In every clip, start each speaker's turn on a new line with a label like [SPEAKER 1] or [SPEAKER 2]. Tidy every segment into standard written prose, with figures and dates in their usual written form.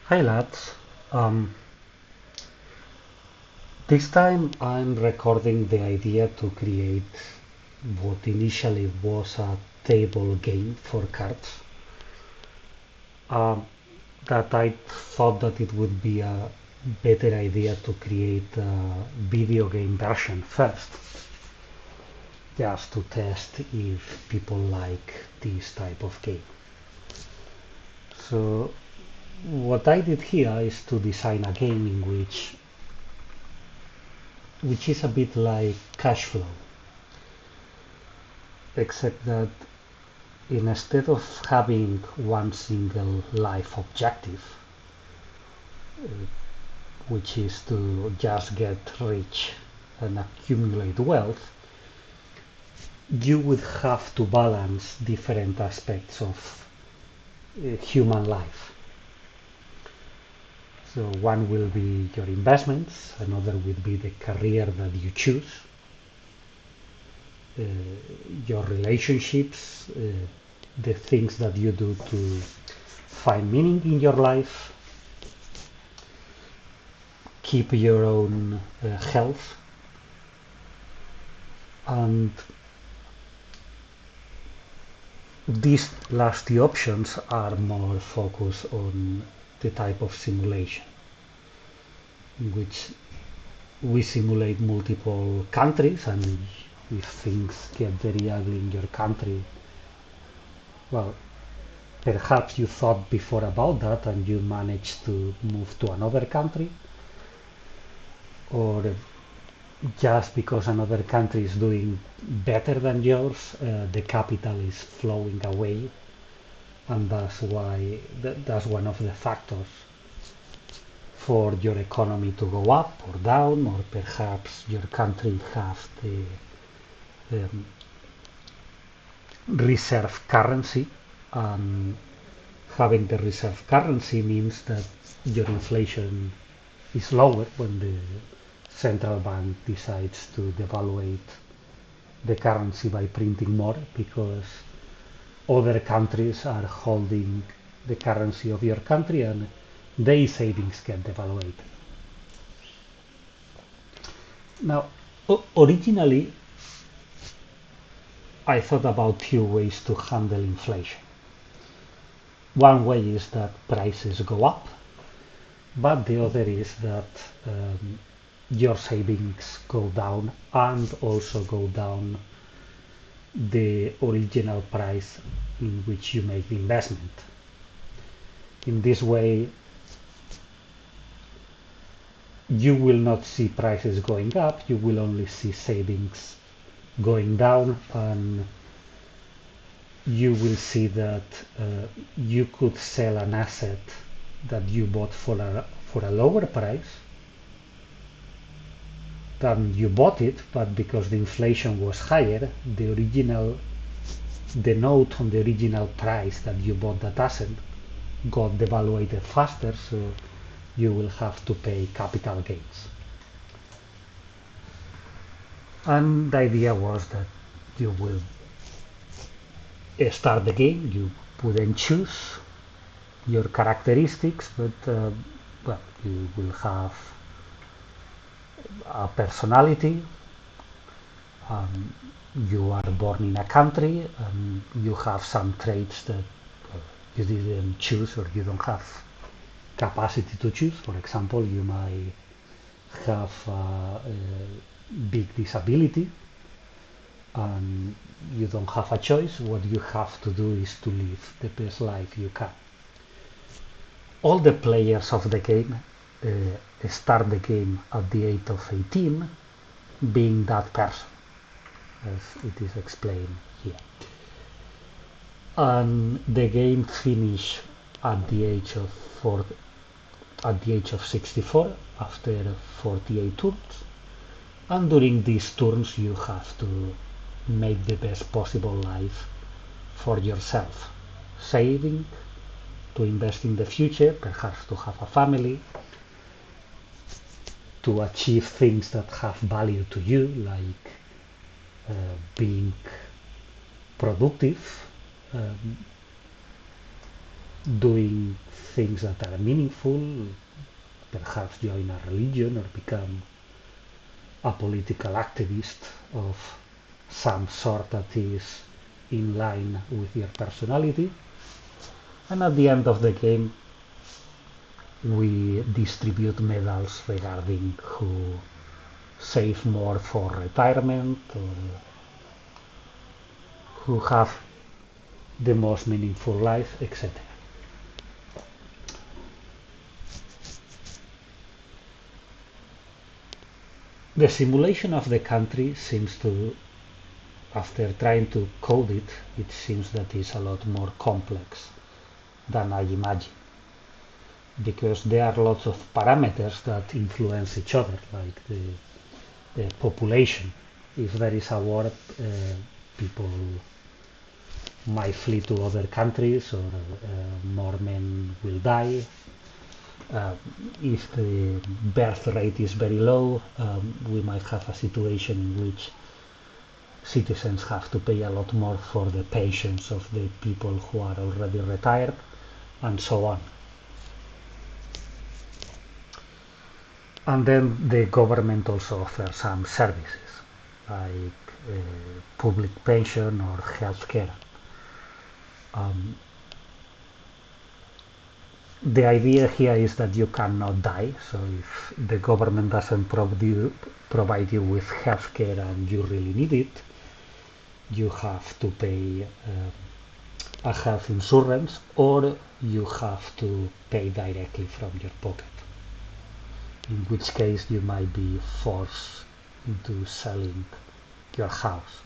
[SPEAKER 1] Hi lads. Um, this time I'm recording the idea to create what initially was a table game for cards. Um, that I thought that it would be a better idea to create a video game version first, just to test if people like this type of game. So what I did here is to design a game in which is a bit like cash flow, except that instead of having one single life objective, uh, which is to just get rich and accumulate wealth, you would have to balance different aspects of human life. So one will be your investments, another will be the career that you choose, uh, your relationships, the things that you do to find meaning in your life, keep your own health, and these last two options are more focused on the type of simulation in which we simulate multiple countries, and if things get very ugly in your country, well, perhaps you thought before about that and you managed to move to another country, or just because another country is doing better than yours, the capital is flowing away, and that's why that's one of the factors for your economy to go up or down, or perhaps your country has the um, reserve currency, and having the reserve currency means that your inflation is lower when the central bank decides to devaluate the currency by printing more, because other countries are holding the currency of your country and their savings get devaluated. Now, originally, I thought about two ways to handle inflation. One way is that prices go up, but the other is that your savings go down and also go down the original price in which you make the investment. In this way, you will not see prices going up, you will only see savings going down, and you will see that you could sell an asset that you bought for a lower price than you bought it, but because the inflation was higher, the note on the original price that you bought that asset got devaluated faster, so you will have to pay capital gains. And the idea was that you will start the game, you wouldn't choose your characteristics, but well, you will have a personality. Um, you are born in a country, and you have some traits that you didn't choose, or you don't have capacity to choose. For example, you might have a big disability, and you don't have a choice. What you have to do is to live the best life you can. All the players of the game start the game at the age of 18 being that person, as it is explained here. And the game finish at the age of 64 after 48 turns, and during these turns you have to make the best possible life for yourself, saving to invest in the future, perhaps to have a family, to achieve things that have value to you, like being productive, um, doing things that are meaningful, perhaps join a religion or become a political activist of some sort that is in line with your personality. And at the end of the game, we distribute medals regarding who save more for retirement or who have the most meaningful life, etc. The simulation of the country seems to, after trying to code it, it seems that it's a lot more complex than I imagine, because there are lots of parameters that influence each other, like the population. If there is a war, people might flee to other countries, or more men will die. If the birth rate is very low, we might have a situation in which citizens have to pay a lot more for the pensions of the people who are already retired, and so on. And then the government also offers some services, like public pension or health care. The idea here is that you cannot die, so if the government doesn't provide you with healthcare and you really need it, you have to pay a health insurance, or you have to pay directly from your pocket, in which case you might be forced into selling your house.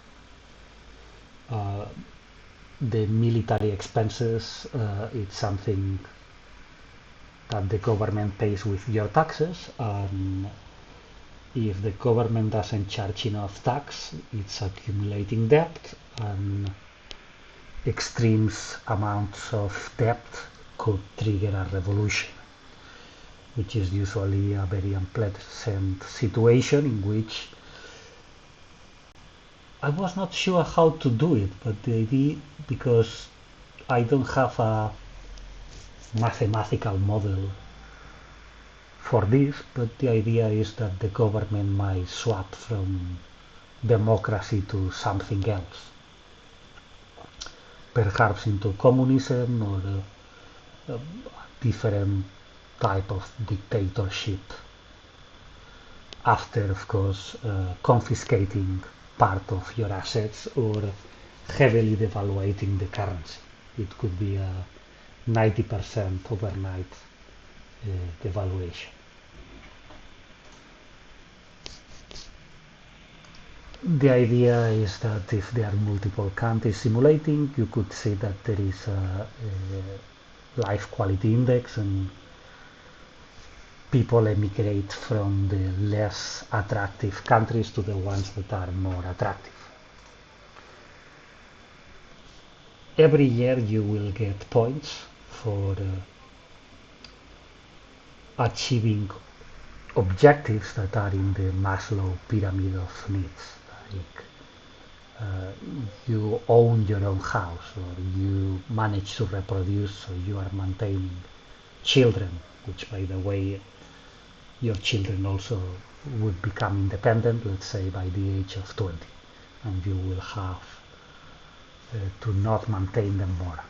[SPEAKER 1] The military expenses, it's something that the government pays with your taxes, and if the government doesn't charge enough tax, it's accumulating debt, and extreme amounts of debt could trigger a revolution, which is usually a very unpleasant situation in which I was not sure how to do it, but the idea, because I don't have a mathematical model for this, but the idea is that the government might swap from democracy to something else, perhaps into communism or a different type of dictatorship, after, of course, confiscating part of your assets or heavily devaluating the currency. It could be a 90% overnight devaluation. The idea is that if there are multiple countries simulating, you could see that there is a life quality index, and people emigrate from the less attractive countries to the ones that are more attractive. Every year you will get points for achieving objectives that are in the Maslow pyramid of needs. Like you own your own house, or you manage to reproduce, or you are maintaining children, which, by the way, your children also would become independent, let's say by the age of 20, and you will have to not maintain them more.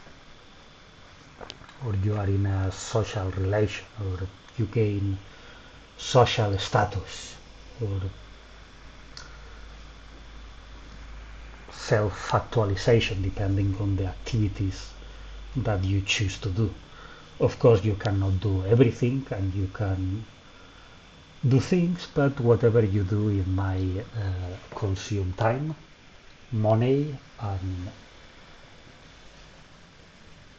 [SPEAKER 1] Or you are in a social relation, or you gain social status, or self-actualization, depending on the activities that you choose to do. Of course, you cannot do everything, and you can do things, but whatever you do, it might consume time, money, and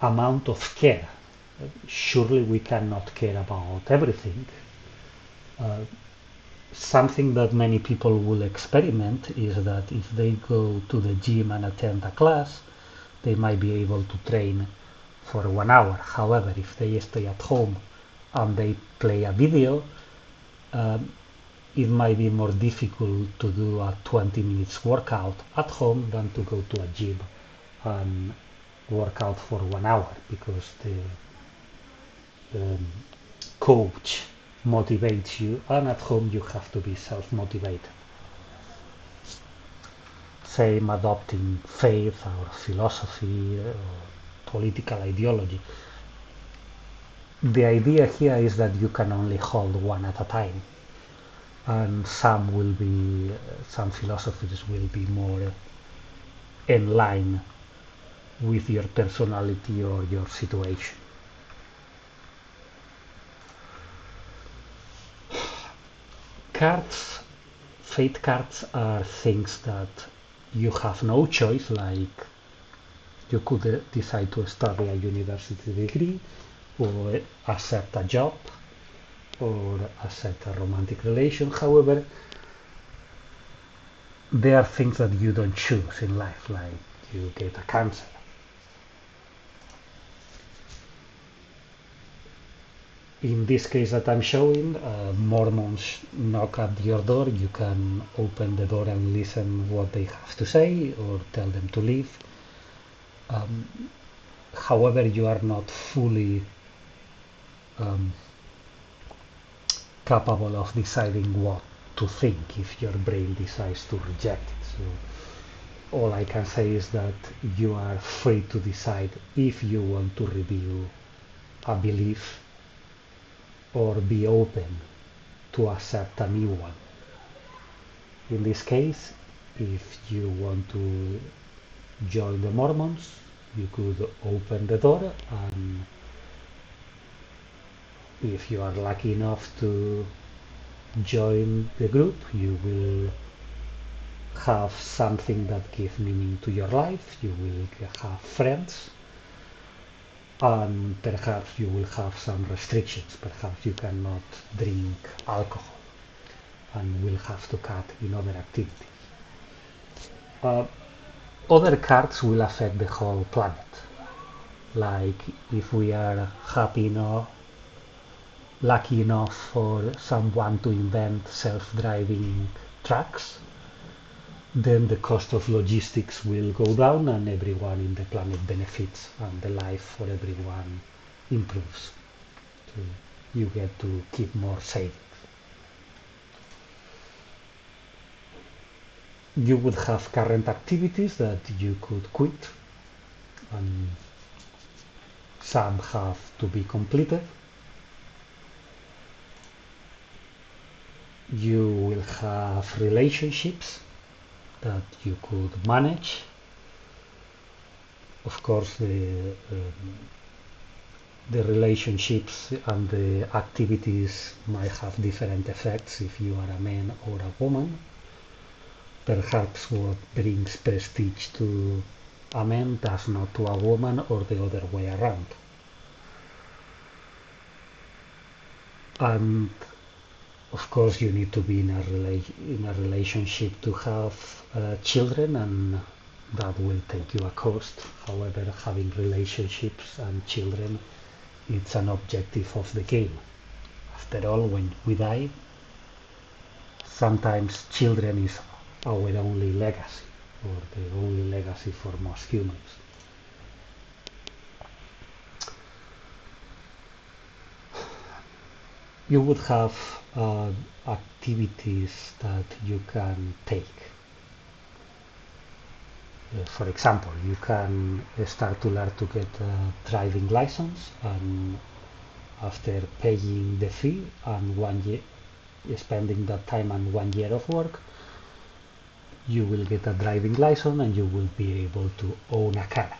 [SPEAKER 1] amount of care. Surely we cannot care about everything. Something that many people will experiment is that if they go to the gym and attend a class, they might be able to train for 1 hour. However, if they stay at home and they play a video, it might be more difficult to do a 20 minutes workout at home than to go to a gym and work out for 1 hour because the coach motivates you, and at home you have to be self-motivated. Same adopting faith or philosophy or political ideology. The idea here is that you can only hold one at a time, and some philosophies will be more in line with your personality or your situation. Cards, fate cards are things that you have no choice, like you could decide to study a university degree or accept a job or accept a romantic relation. However, there are things that you don't choose in life, like you get a cancer. In this case that I'm showing, Mormons knock at your door. You can open the door and listen what they have to say or tell them to leave. However, you are not fully capable of deciding what to think if your brain decides to reject it. So all I can say is that you are free to decide if you want to review a belief or be open to accept a new one. In this case, if you want to join the Mormons, you could open the door, and if you are lucky enough to join the group, you will have something that gives meaning to your life. You will have friends, and perhaps you will have some restrictions. Perhaps you cannot drink alcohol and will have to cut in other activities. Other cards will affect the whole planet. Like if we are lucky enough for someone to invent self-driving trucks, then the cost of logistics will go down and everyone in the planet benefits and the life for everyone improves. So you get to keep more savings. You would have current activities that you could quit, and some have to be completed. You will have relationships that you could manage. Of course, the relationships and the activities might have different effects if you are a man or a woman. Perhaps what brings prestige to a man does not to a woman, or the other way around. And of course, you need to be in a relationship to have children, and that will take you a cost. However, having relationships and children, it's an objective of the game. After all, when we die, sometimes children is our only legacy, or the only legacy for most humans. You would have activities that you can take. For example, you can start to learn to get a driving license, and after paying the fee and 1 year, spending that time and 1 year of work, you will get a driving license and you will be able to own a car.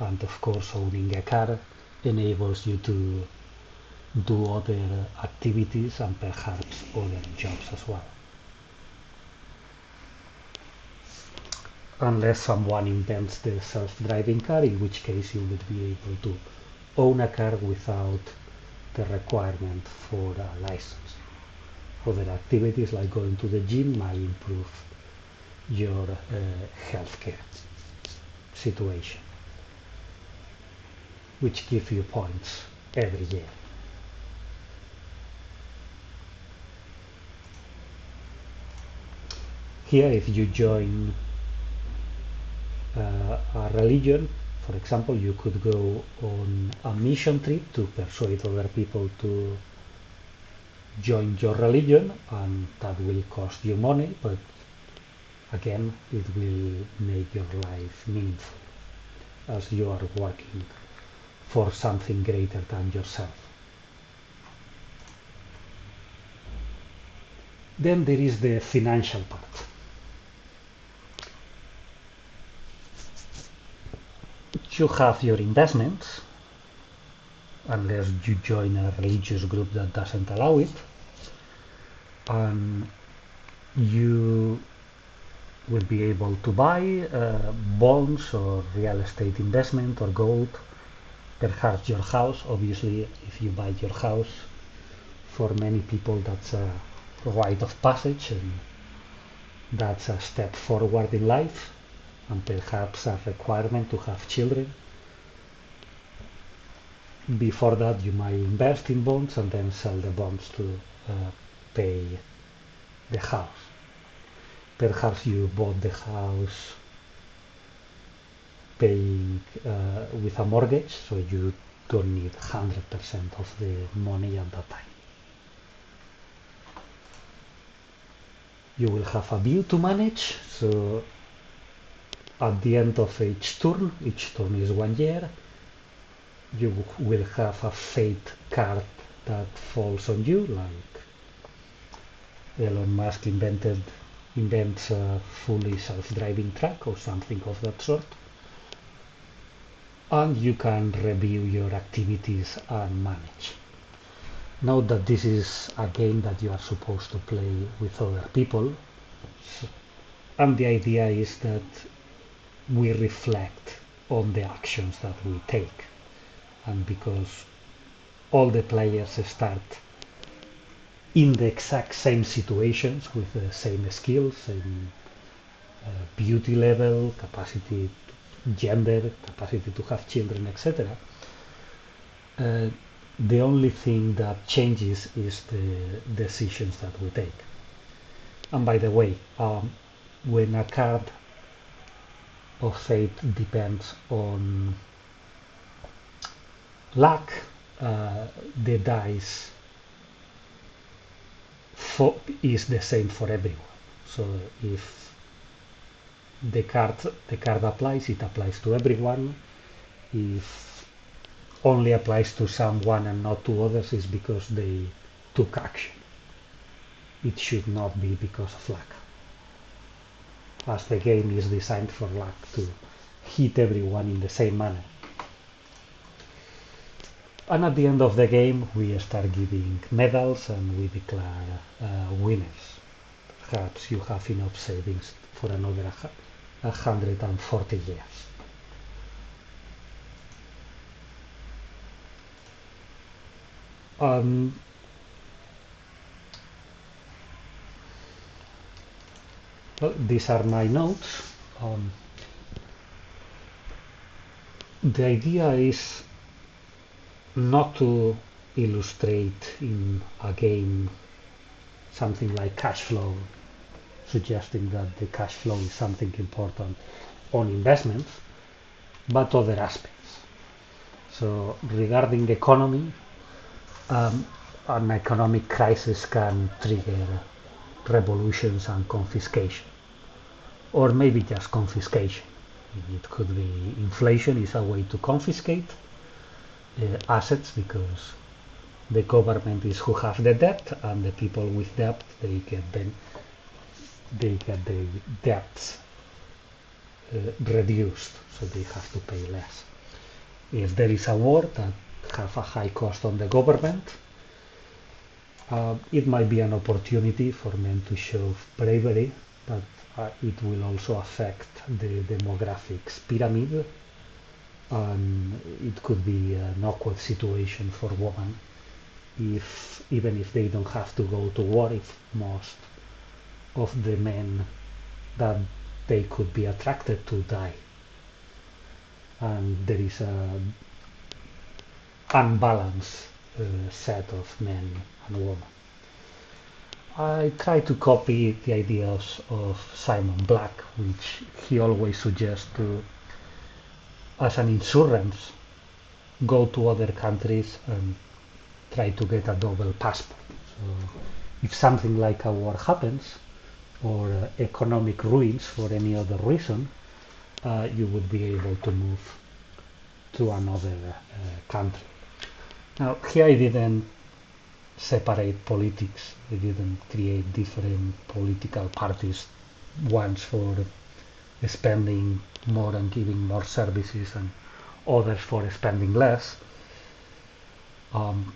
[SPEAKER 1] And of course, owning a car enables you to do other activities and perhaps other jobs as well. Unless someone invents the self-driving car, in which case you would be able to own a car without the requirement for a license. Other activities like going to the gym might improve your healthcare situation, which give you points every year. Here, if you join a religion, For example, you could go on a mission trip to persuade other people to join your religion, and that will cost you money, but again, it will make your life meaningful as you are working for something greater than yourself. Then there is the financial part. You have your investments, unless you join a religious group that doesn't allow it, and you will be able to buy bonds or real estate investment or gold, perhaps your house. Obviously, if you buy your house, for many people that's a rite of passage, and that's a step forward in life, and perhaps a requirement to have children. Before that, you might invest in bonds and then sell the bonds to pay the house. Perhaps you bought the house paying with a mortgage, so you don't need 100% of the money at that time. You will have a bill to manage, so at the end of each turn is 1 year, you will have a fate card that falls on you, like Elon Musk invents a fully self-driving truck or something of that sort. And you can review your activities and manage. Note that this is a game that you are supposed to play with other people, and the idea is that we reflect on the actions that we take, and because all the players start in the exact same situations with the same skills, same beauty level, capacity, gender, capacity to have children, etc. The only thing that changes is the decisions that we take. And by the way, when a card of fate depends on luck, the dice is the same for everyone. So if the card applies, it applies to everyone. If only applies to someone and not to others, is because they took action. It should not be because of luck, as the game is designed for luck to hit everyone in the same manner. And at the end of the game, we start giving medals and we declare winners. Perhaps you have enough savings for another 140 years. Well, these are my notes. The idea is not to illustrate in a game something like cash flow, suggesting that the cash flow is something important on investments, but other aspects. So regarding the economy, an economic crisis can trigger revolutions and confiscation, or maybe just confiscation. It could be inflation is a way to confiscate assets, because the government is who have the debt, and the people with debt, they get the debts reduced, so they have to pay less. If there is a war that have a high cost on the government, it might be an opportunity for men to show bravery, but it will also affect the demographics pyramid, and it could be an awkward situation for women even if they don't have to go to war, if most of the men that they could be attracted to die, and there is a unbalanced set of men and women. I try to copy the ideas of Simon Black, which he always suggests to as an insurance, go to other countries and try to get a double passport. So if something like a war happens or economic ruins for any other reason, you would be able to move to another country. Now, here I didn't separate politics. I didn't create different political parties, ones for spending more and giving more services and others for spending less. Um,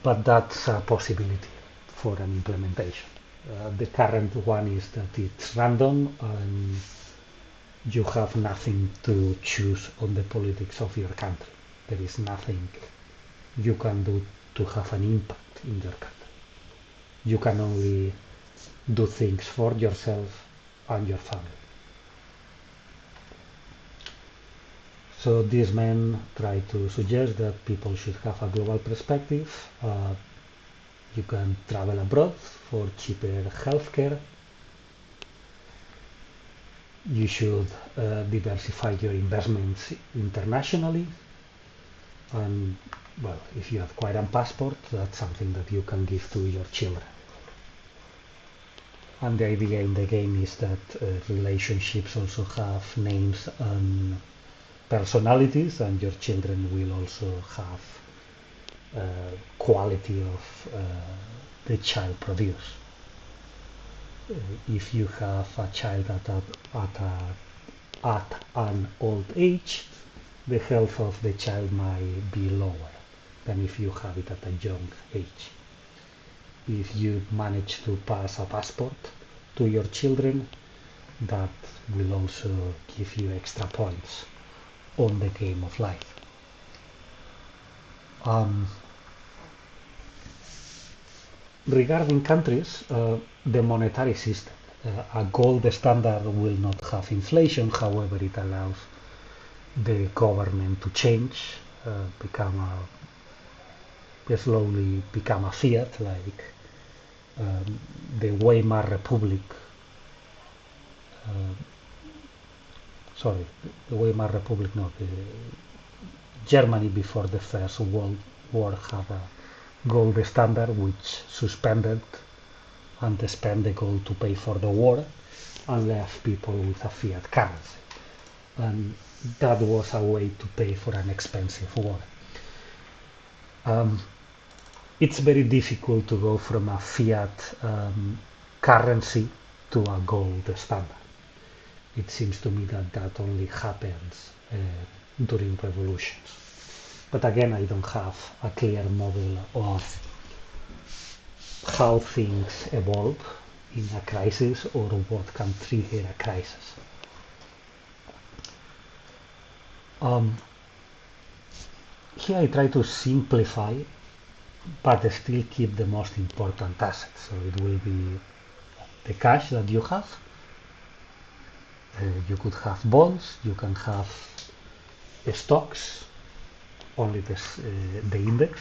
[SPEAKER 1] but that's a possibility for an implementation. The current one is that it's random and you have nothing to choose on the politics of your country. There is nothing you can do to have an impact in your country. You can only do things for yourself and your family. So these men try to suggest that people should have a global perspective. You can travel abroad for cheaper healthcare. You should diversify your investments internationally. And well, if you acquire a passport, that's something that you can give to your children. And the idea in the game is that relationships also have names and personalities, and your children will also have quality of the child produce. If you have a child at an old age, the health of the child might be lower than if you have it at a young age. If you manage to pass a passport to your children, that will also give you extra points on the game of life. Regarding countries, the monetary system, a gold standard will not have inflation, however it allows the government to change, slowly become a fiat, like the Weimar Republic. The Weimar Republic, no, Germany before the First World War had a gold standard which suspended and spent the gold to pay for the war and left people with a fiat currency. And that was a way to pay for an expensive war. It's very difficult to go from a fiat currency to a gold standard. It seems to me that only happens during revolutions. But again, I don't have a clear model of how things evolve in a crisis or what can trigger a crisis. Here I try to simplify, but still keep the most important assets. So it will be the cash that you have. You could have bonds, you can have stocks, only the index.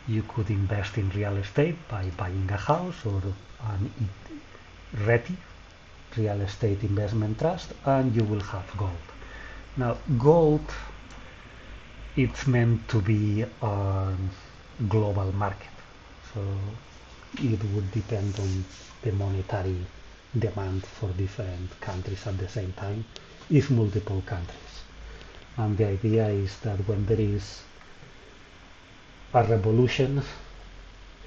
[SPEAKER 1] You could invest in real estate by buying a house or an RETI, real estate investment trust, and you will have gold. Now, gold, it's meant to be a global market, so it would depend on the monetary demand for different countries at the same time, if multiple countries. And the idea is that when there is a revolution,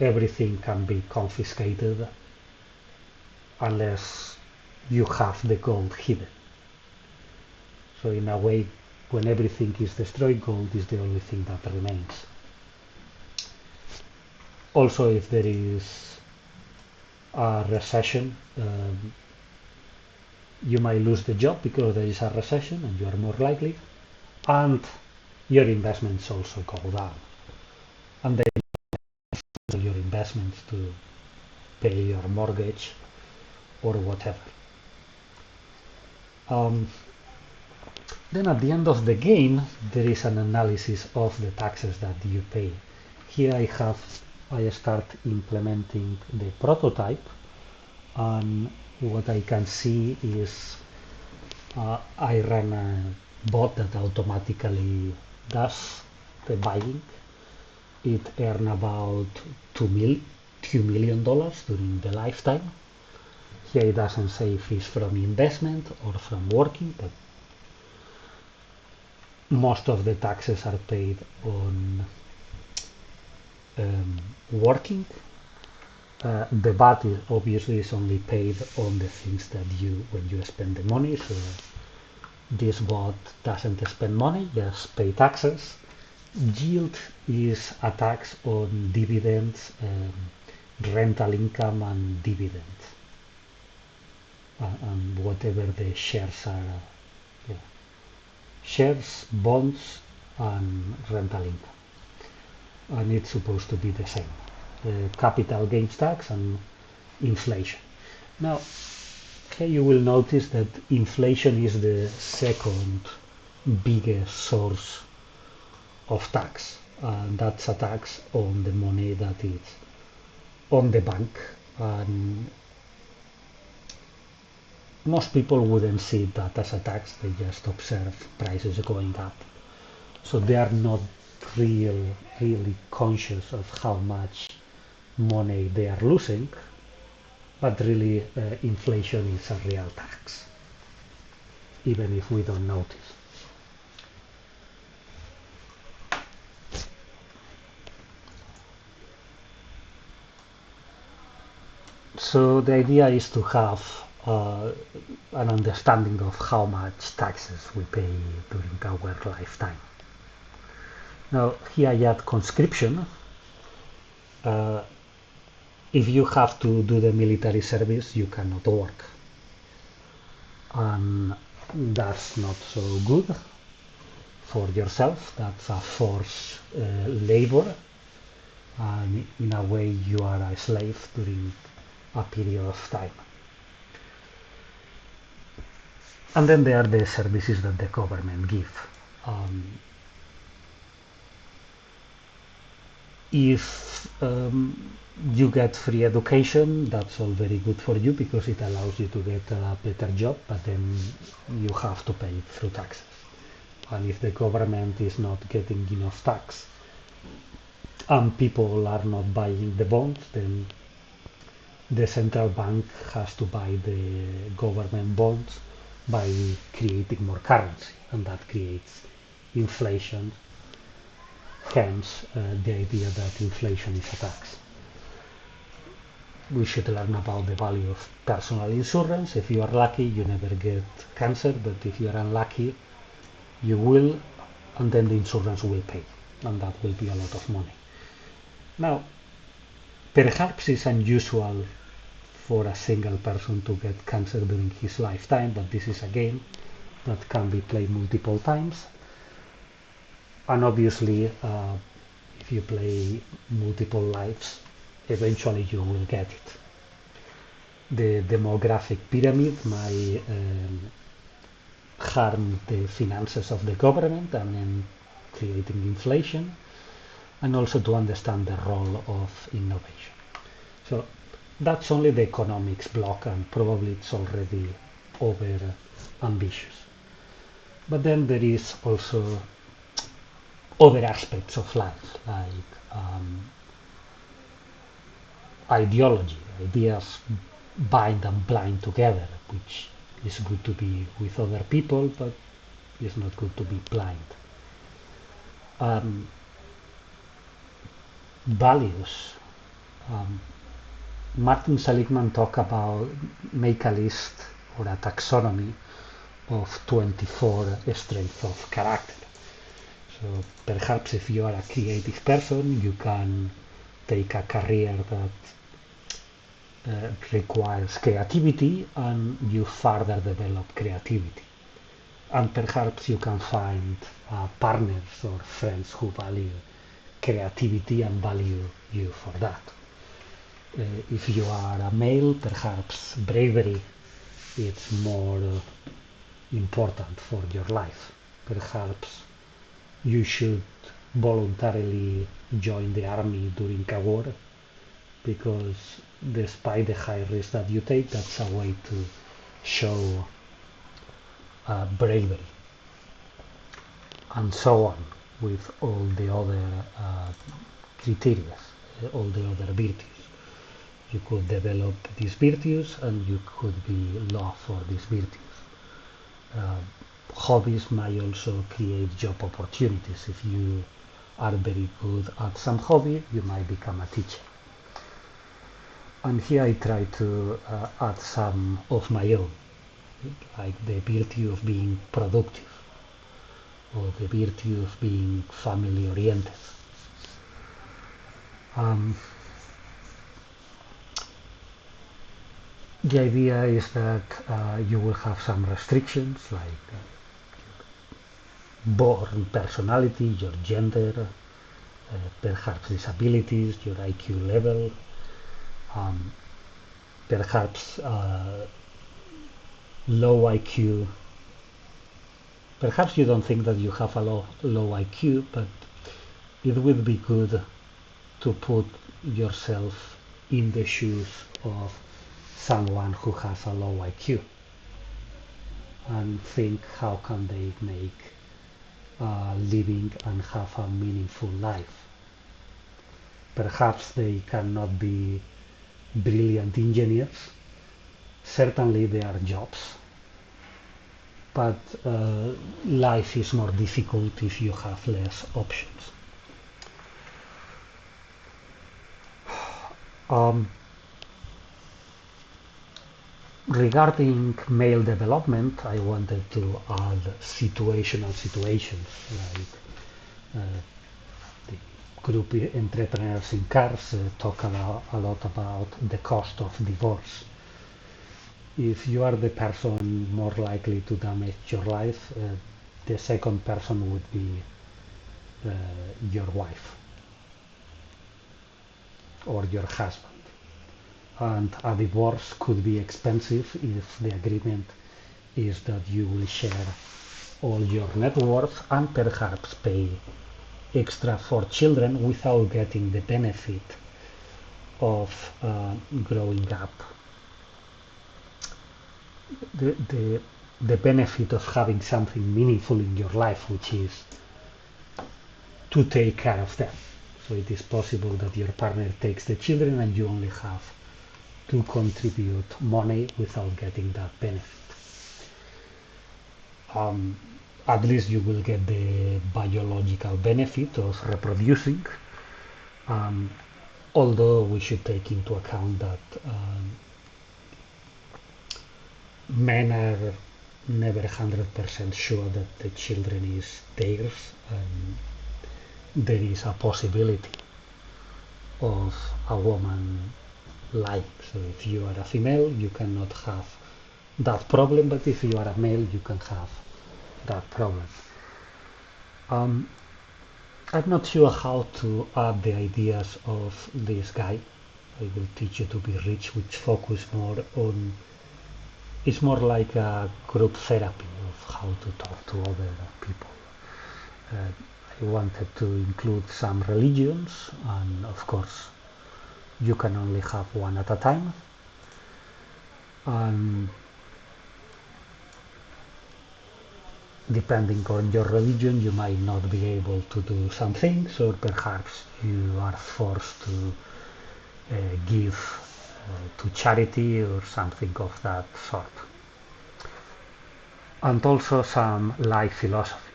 [SPEAKER 1] everything can be confiscated unless you have the gold hidden. So in a way, when everything is destroyed, gold is the only thing that remains. Also, if there is a recession, you might lose the job because there is a recession and you are more likely, and your investments also go down. And then your investments to pay your mortgage or whatever. Then at the end of the game, there is an analysis of the taxes that you pay. Here I start implementing the prototype, and what I can see is I ran a bot that automatically does the buying. It earned about $2 million during the lifetime. Here it doesn't say if it's from investment or from working, but most of the taxes are paid on working. The VAT is obviously is only paid on the things that when you spend the money. So this bot doesn't spend money, just pay taxes. Yield is a tax on dividends, rental income, and dividends, and whatever the shares are. Yeah. Shares, bonds, and rental income, and it's supposed to be the same. Capital gains tax and inflation. Now, here you will notice that inflation is the second biggest source of tax, and that's a tax on the money that is on the bank, and most people wouldn't see that as a tax. They just observe prices going up, so they are not really conscious of how much money they are losing, but really inflation is a real tax, even if we don't notice. So the idea is to have an understanding of how much taxes we pay during our lifetime. Now here I add conscription. If you have to do the military service, you cannot work, and that's not so good for yourself. That's a forced labor, and in a way you are a slave during a period of time. And then there are the services that the government give. If you get free education, that's all very good for you because it allows you to get a better job, but then you have to pay it through taxes. And if the government is not getting enough tax and people are not buying the bonds, then the central bank has to buy the government bonds by creating more currency, and that creates inflation. Hence, the idea that inflation is a tax. We should learn about the value of personal insurance. If you are lucky, you never get cancer, but if you are unlucky, you will, and then the insurance will pay, and that will be a lot of money. Now, perhaps it's unusual for a single person to get cancer during his lifetime, but this is a game that can be played multiple times. And obviously, if you play multiple lives, eventually you will get it. The demographic pyramid might harm the finances of the government and then creating inflation, and also to understand the role of innovation. So that's only the economics block, and probably it's already over ambitious. But then there is also other aspects of life, like ideology. Ideas bind and blind together, which is good to be with other people, but it's not good to be blind. Values. Martin Seligman talked about make a list or a taxonomy of 24 strengths of character. So perhaps if you are a creative person, you can take a career that requires creativity, and you further develop creativity. And perhaps you can find partners or friends who value creativity and value you for that. If you are a male, perhaps bravery is more important for your life. Perhaps you should voluntarily join the army during a war, because despite the high risk that you take, that's a way to show bravery, and so on, with all the other criteria, all the other virtues. You could develop these virtues and you could be loved for these virtues. Hobbies may also create job opportunities. If you are very good at some hobby, you might become a teacher. And here I try to add some of my own, like the virtue of being productive or the virtue of being family oriented. The idea is that you will have some restrictions like born personality, your gender, perhaps disabilities, your IQ level, perhaps low IQ. Perhaps you don't think that you have a low IQ, but it would be good to put yourself in the shoes of someone who has a low IQ and think how can they make a living and have a meaningful life. Perhaps they cannot be brilliant engineers. Certainly there are jobs, but life is more difficult if you have less options. Regarding male development, I wanted to add situational situations like the group entrepreneurs in cars talk a lot about the cost of divorce. If you are the person more likely to damage your life, the second person would be your wife or your husband. And a divorce could be expensive if the agreement is that you will share all your net worth and perhaps pay extra for children without getting the benefit of growing up. The benefit of having something meaningful in your life, which is to take care of them. So it is possible that your partner takes the children and you only have to contribute money without getting that benefit. At least you will get the biological benefit of reproducing, although we should take into account that men are never 100% sure that the children is theirs, and there is a possibility of a woman lying. So if you are a female, you cannot have that problem, but if you are a male, you can have that problem. I'm not sure how to add the ideas of this guy. I will teach you to be rich, which focus more on, it's more like a group therapy of how to talk to other people. I wanted to include some religions, and of course you can only have one at a time. And depending on your religion, you might not be able to do some things, or perhaps you are forced to give to charity or something of that sort. And also some life philosophy.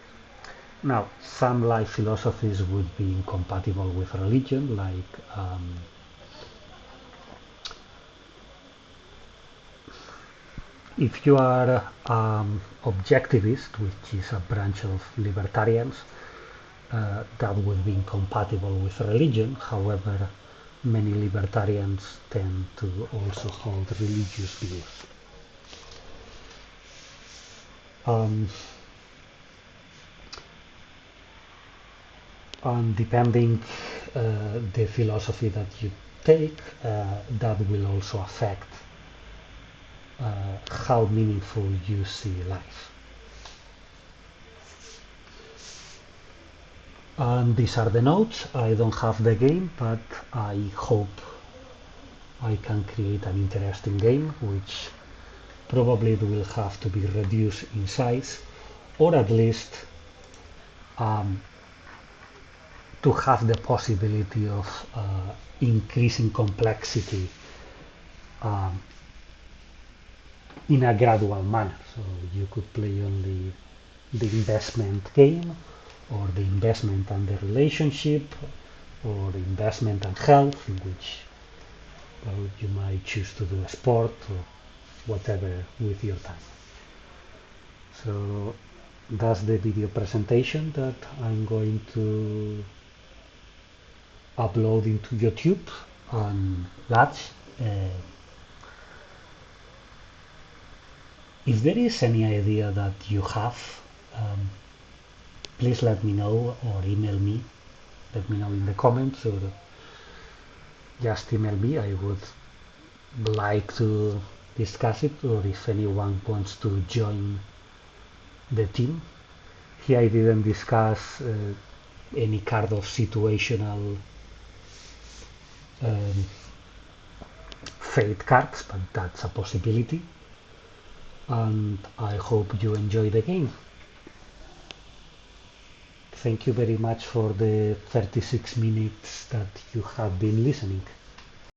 [SPEAKER 1] Now, some life philosophies would be incompatible with religion, like if you are objectivist, which is a branch of libertarians, that would be incompatible with religion. However, many libertarians tend to also hold religious views. And depending the philosophy that you take, that will also affect how meaningful you see life. And these are the notes. I don't have the game, but I hope I can create an interesting game which probably it will have to be reduced in size, or at least um, to have the possibility of increasing complexity um, in a gradual manner. So you could play only the investment game, or the investment and the relationship, or the investment and health, in which you might choose to do a sport or whatever with your time. So that's the video presentation that I'm going to upload into YouTube. And lads, if there is any idea that you have, um, please let me know or email me. Let me know in the comments, or just email me. I would like to discuss it, or if anyone wants to join the team. Here I didn't discuss any kind of situational um, fate cards, but that's a possibility. And I hope you enjoy the game. Thank you very much for the 36 minutes that you have been listening.